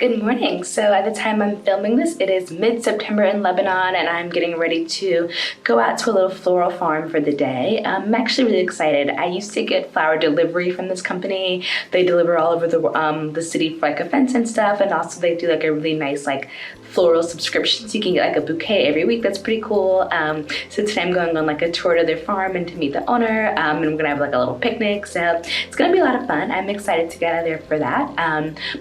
Good morning. So at the time I'm filming this, it is mid-September in Lebanon, and I'm getting ready to go out to a little floral farm for the day. I'm actually really excited. I used to get flower delivery from this company. They deliver all over the city for like events and stuff, and also they do like a really nice like floral subscription, so you can get like a bouquet every week. That's pretty cool. So today I'm going on like a tour to their farm and to meet the owner, and I'm gonna have like a little picnic, so it's gonna be a lot of fun. I'm excited to get out there for that.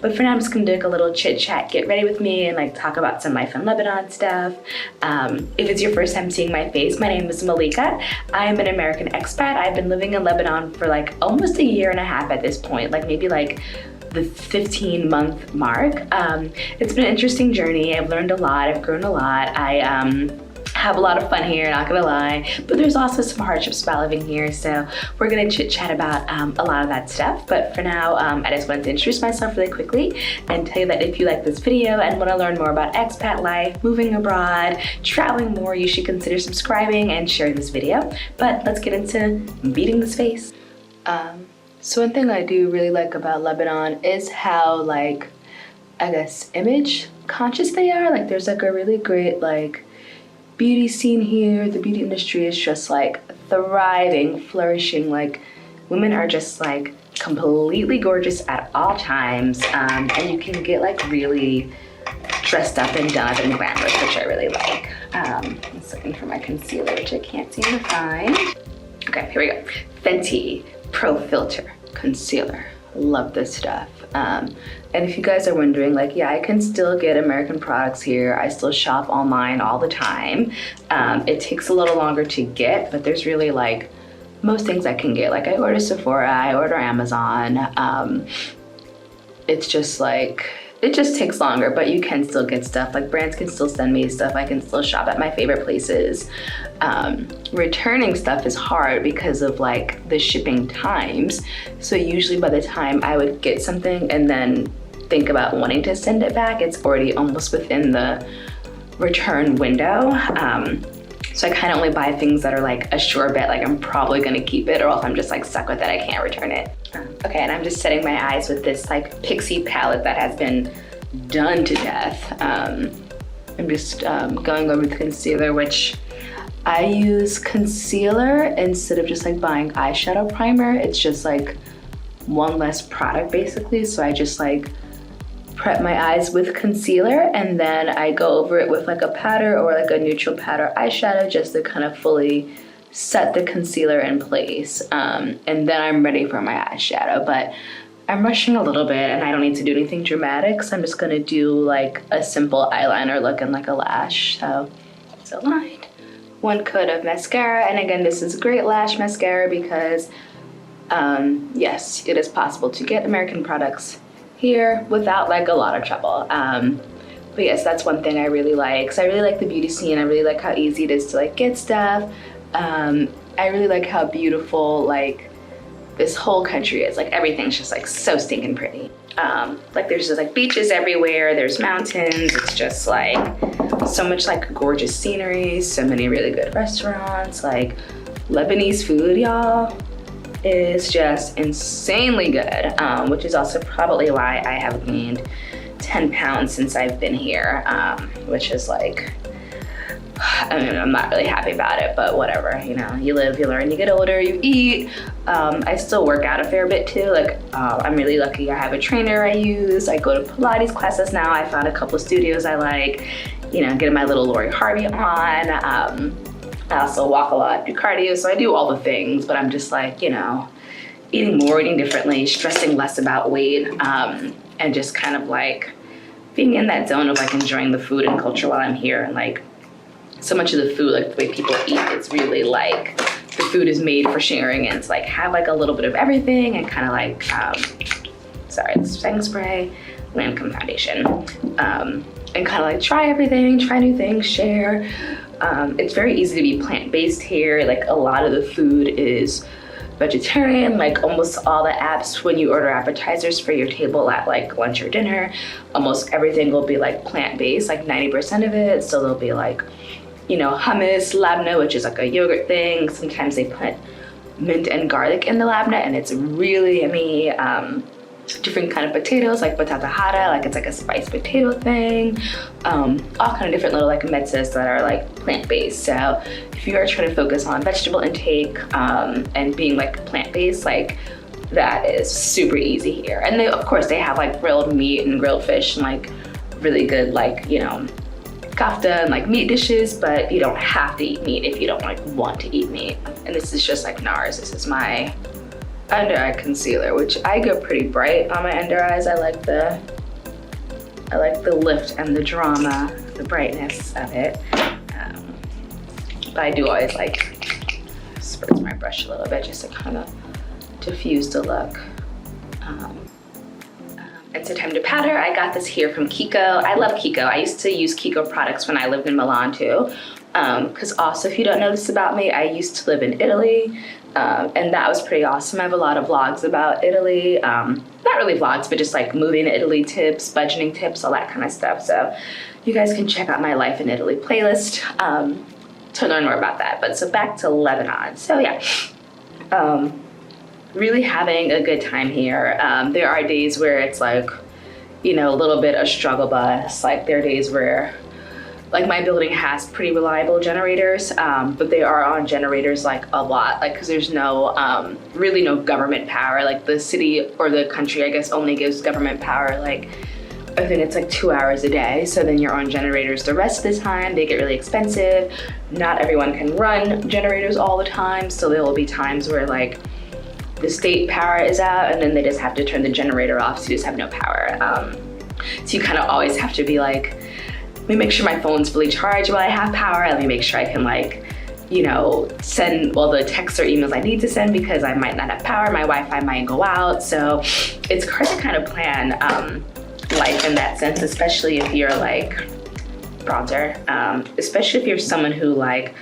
But for now I'm just gonna do like a little chit chat, get ready with me, and like talk about some life in Lebanon stuff. If it's your first time seeing my face, my name is Malika. I'm an American expat. I've been living in Lebanon for like almost a year and a half at this point, like maybe like the 15-month mark. It's been an interesting journey. I've learned a lot, I've grown a lot. I have a lot of fun here, not gonna lie, but there's also some hardships about living here, so we're gonna chit chat about a lot of that stuff. But for now, I just wanted to introduce myself really quickly and tell you that if you like this video and want to learn more about expat life, moving abroad, traveling more, you should consider subscribing and sharing this video. But let's get into meeting this face. So one thing I do really like about Lebanon is how, like, I guess image conscious they are. Like there's like a really great like beauty scene here. The beauty industry is just like thriving, flourishing. Like women are just like completely gorgeous at all times, and you can get like really dressed up and done up and glamorous, which I really like. I'm just looking for my concealer, which I can't seem to find. Okay, here we go. Fenty Pro Filter Concealer. Love this stuff. And if you guys are wondering, like, yeah, I can still get American products here. I still shop online all the time. It takes a little longer to get, but there's really like most things I can get. Like I order Sephora, I order Amazon. It's just like, it just takes longer, but you can still get stuff. Like brands can still send me stuff. I can still shop at my favorite places. Returning stuff is hard because of like the shipping times. So usually by the time I would get something and then think about wanting to send it back, it's already almost within the return window. So I kind of only buy things that are like a sure bet, like I'm probably gonna keep it, or else I'm just like stuck with it, I can't return it. Okay, and I'm just setting my eyes with this like Pixie palette that has been done to death. I'm just going over the concealer, which I use concealer instead of just like buying eyeshadow primer. It's just like one less product basically. So I just like prep my eyes with concealer, and then I go over it with like a powder or like a neutral powder eyeshadow just to kind of fully set the concealer in place. And then I'm ready for my eyeshadow, but I'm rushing a little bit and I don't need to do anything dramatic, so I'm just gonna do like a simple eyeliner look and like a lash. So it's aligned. One coat of mascara, and again, this is great lash mascara because yes, it is possible to get American products here without like a lot of trouble. But yes, that's one thing I really like. So I really like the beauty scene. I really like how easy it is to like get stuff. I really like how beautiful like this whole country is. Like everything's just like so stinking pretty. Like there's just like beaches everywhere, there's mountains, it's just like so much like gorgeous scenery, so many really good restaurants. Like Lebanese food, y'all, is just insanely good, which is also probably why I have gained 10 pounds since I've been here, which is like, I mean, I'm not really happy about it, but whatever, you know, you live, you learn, you get older, you eat. I still work out a fair bit too. Like, I'm really lucky I have a trainer I use. I go to Pilates classes now. I found a couple studios I like, you know, getting my little Lori Harvey on. I also walk a lot, do cardio, so I do all the things, but I'm just like, you know, eating more, eating differently, stressing less about weight, and just kind of like being in that zone of like enjoying the food and culture while I'm here. And like so much of the food, like the way people eat, it's really like the food is made for sharing, and it's like have like a little bit of everything and kind of like, sorry, it's setting spray, Lancome foundation, and kind of like try everything, try new things, share. It's very easy to be plant-based here. Like a lot of the food is vegetarian. Like almost all the apps, when you order appetizers for your table at like lunch or dinner, almost everything will be like plant-based, like 90% of it. So there'll be like, you know, hummus, labneh, which is like a yogurt thing. Sometimes they put mint and garlic in the labneh, and it's really yummy. different kind of potatoes, like patata hara, like it's like a spiced potato thing. All kind of different little like mezzas that are like plant-based. So if you are trying to focus on vegetable intake and being like plant-based, like that is super easy here. And they, of course, they have like grilled meat and grilled fish and like really good, like, you know, kafta and like meat dishes, but you don't have to eat meat if you don't like want to eat meat. And this is just like NARS. This is my under eye concealer, which I go pretty bright on my under eyes. I like the lift and the drama, the brightness of it. But I do always like spritz my brush a little bit just to kind of diffuse the look. And so time to powder. I got this here from Kiko. I love Kiko. I used to use Kiko products when I lived in Milan too. Because also, if you don't know this about me, I used to live in Italy. And that was pretty awesome. I have a lot of vlogs about Italy. Not really vlogs, but just like moving to Italy tips, budgeting tips, all that kind of stuff. So you guys can check out my Life in Italy playlist to learn more about that. But so back to Lebanon. So yeah, really having a good time here. There are days where it's like, you know, a little bit of struggle bus. Like there are days where like my building has pretty reliable generators, but they are on generators like a lot, like because there's no, really no government power. Like the city or the country, I guess, only gives government power like, I think it's like 2 hours a day. So then you're on generators the rest of the time. They get really expensive. Not everyone can run generators all the time. So there will be times where like the state power is out and then they just have to turn the generator off, so you just have no power. So you kind of always have to be like, let me make sure my phone's fully charged while I have power. Let me make sure I can like, you know, send all the texts or emails I need to send because I might not have power. My Wi-Fi might go out. So it's hard to kind of plan life in that sense, especially if you're like bronzer, especially if you're someone who like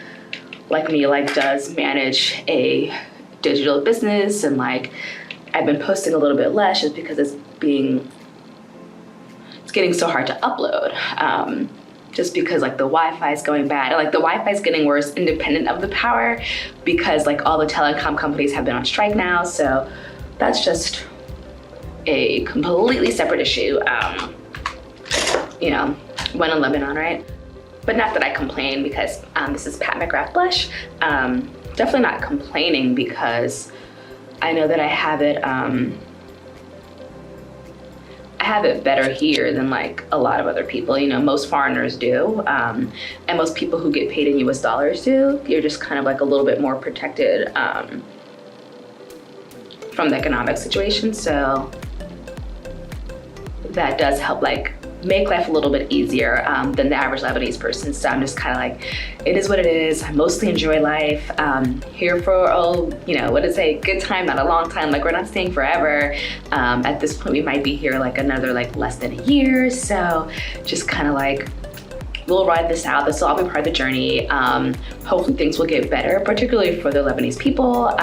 me, like does manage a digital business, and like I've been posting a little bit less just because it's getting so hard to upload, just because like the Wi-Fi is going bad, and like the Wi-Fi is getting worse independent of the power because like all the telecom companies have been on strike now. So that's just a completely separate issue. You know, when in Lebanon, right? But not that I complain because this is Pat McGrath blush. Definitely not complaining because I know that I have it better here than like a lot of other people. You know, most foreigners do, and most people who get paid in US dollars do. You're just kind of like a little bit more protected from the economic situation. So that does help like make life a little bit easier than the average Lebanese person. So I'm just kind of like, it is what it is. I mostly enjoy life. Here for, you know, what is a good time, not a long time. Like we're not staying forever. At this point, we might be here like another like less than a year. So just kind of like, we'll ride this out. This will all be part of the journey. Hopefully things will get better, particularly for the Lebanese people.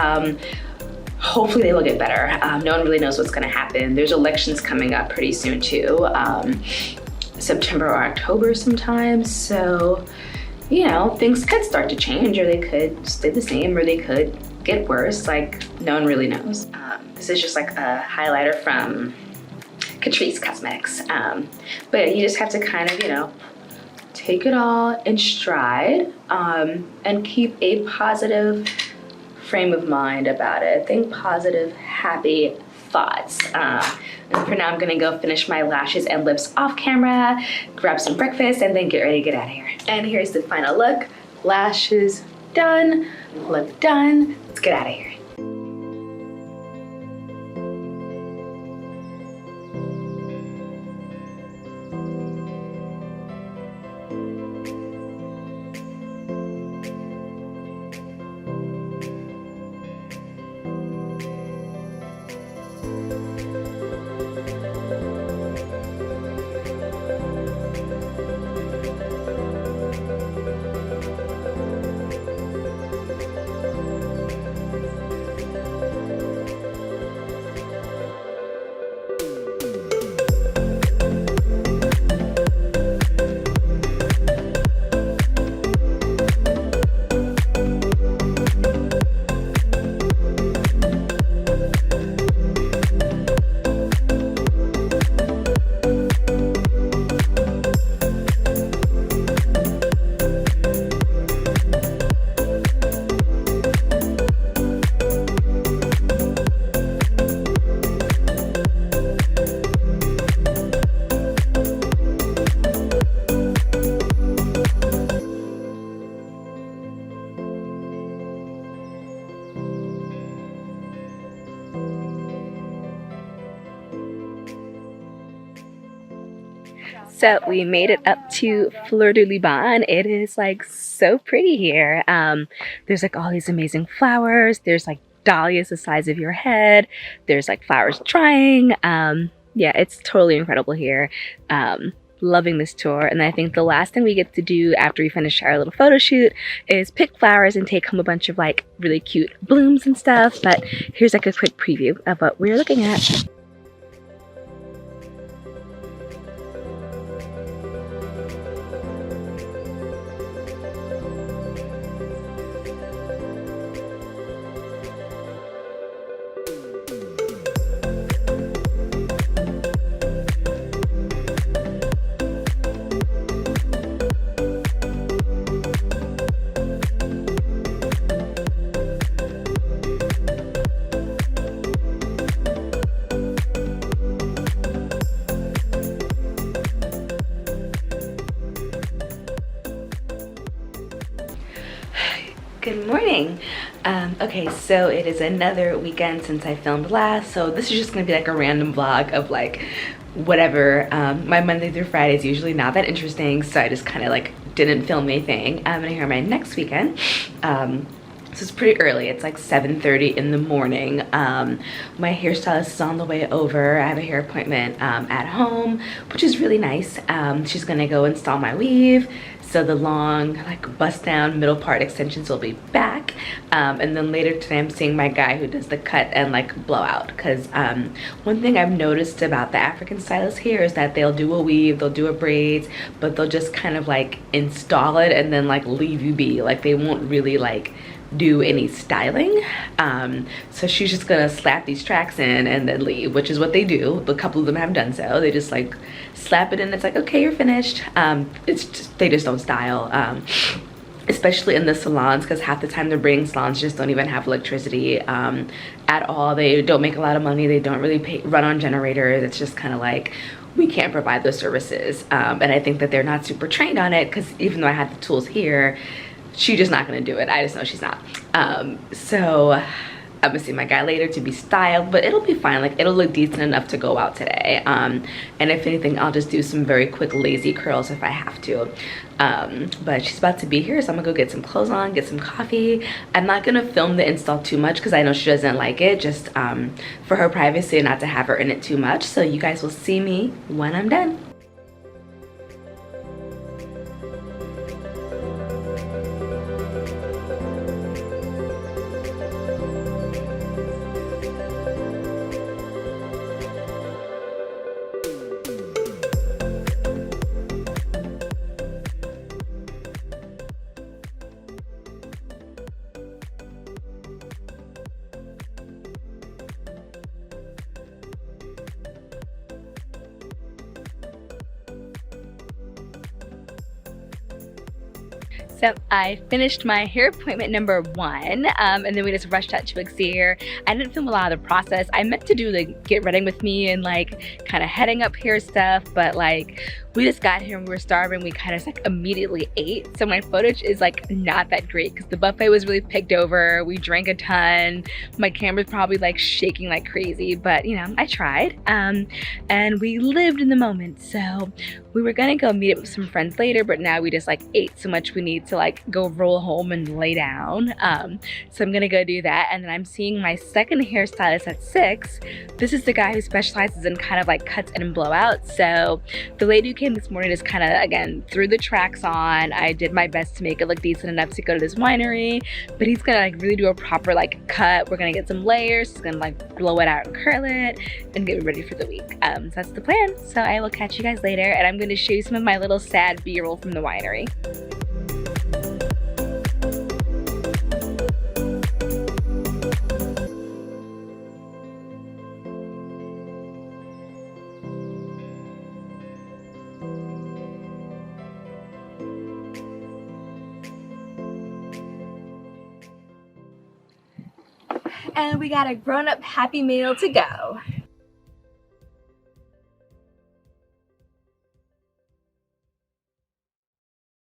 Hopefully they will get better. No one really knows what's gonna happen. There's elections coming up pretty soon too, September or October sometimes. So, you know, things could start to change, or they could stay the same, or they could get worse. Like no one really knows. This is just like a highlighter from Catrice Cosmetics. But you just have to kind of, you know, take it all in stride and keep a positive frame of mind about it. Think positive, happy thoughts. And for now, I'm gonna go finish my lashes and lips off camera, grab some breakfast, and then get ready to get out of here. And here's the final look. Lashes done, lip done. Let's get out of here. So we made it up to Fleur du Liban. It is like so pretty here. There's like all these amazing flowers. There's like dahlias the size of your head. There's like flowers drying. Yeah, it's totally incredible here. Loving this tour. And I think the last thing we get to do after we finish our little photo shoot is pick flowers and take home a bunch of like really cute blooms and stuff. But here's like a quick preview of what we're looking at. Good morning. Okay, so it is another weekend since I filmed last, so this is just gonna be like a random vlog of like whatever. My Monday through Friday is usually not that interesting, so I just kind of like didn't film anything. And here my next weekend. So it's pretty early. It's like 7:30 in the morning. My hairstylist is on the way over. I have a hair appointment at home, which is really nice. She's gonna go install my weave. So the long like bust down middle part extensions will be back. And then later today I'm seeing my guy who does the cut and like blowout. Cause one thing I've noticed about the African stylists here is that they'll do a weave, they'll do a braids, but they'll just kind of like install it and then like leave you be. Like they won't really like do any styling. So she's just gonna slap these tracks in and then leave, which is what they do. A couple of them have done so. They just like slap it in, it's like, okay, you're finished. It's just, they just don't style, especially in the salons, because half the time the braiding salons just don't even have electricity at all. They don't make a lot of money. They don't really run on generators. It's just kind of like, we can't provide those services. And I think that they're not super trained on it, because even though I have the tools here, she's just not gonna do it. I just know she's not. So I'm gonna see my guy later to be styled, but it'll be fine. Like it'll look decent enough to go out today. And if anything, I'll just do some very quick lazy curls if I have to. But she's about to be here, so I'm gonna go get some clothes on, get some coffee. I'm not gonna film the install too much because I know she doesn't like it, just for her privacy and not to have her in it too much. So you guys will see me when I'm done. So I finished my hair appointment number 1, and then we just rushed out to Exir. I didn't film a lot of the process. I meant to do the get ready with me and like kind of heading up hair stuff, but like we just got here and we were starving. We kind of like immediately ate. So my footage is like not that great because the buffet was really picked over. We drank a ton. My camera's probably like shaking like crazy, but you know, I tried. And we lived in the moment. So we were gonna go meet up with some friends later, but now we just like ate so much we need to like go roll home and lay down. So I'm gonna go do that. And then I'm seeing my second hairstylist at 6. This is the guy who specializes in kind of like cuts and blowouts. So the lady who came this morning just kind of, again, threw the tracks on. I did my best to make it look decent enough to go to this winery, but he's gonna like really do a proper like cut. We're gonna get some layers. He's gonna like blow it out and curl it and get ready for the week. So that's the plan. So I will catch you guys later, and I'm gonna show you some of my little sad B-roll from the winery. And we got a grown-up Happy Meal to go.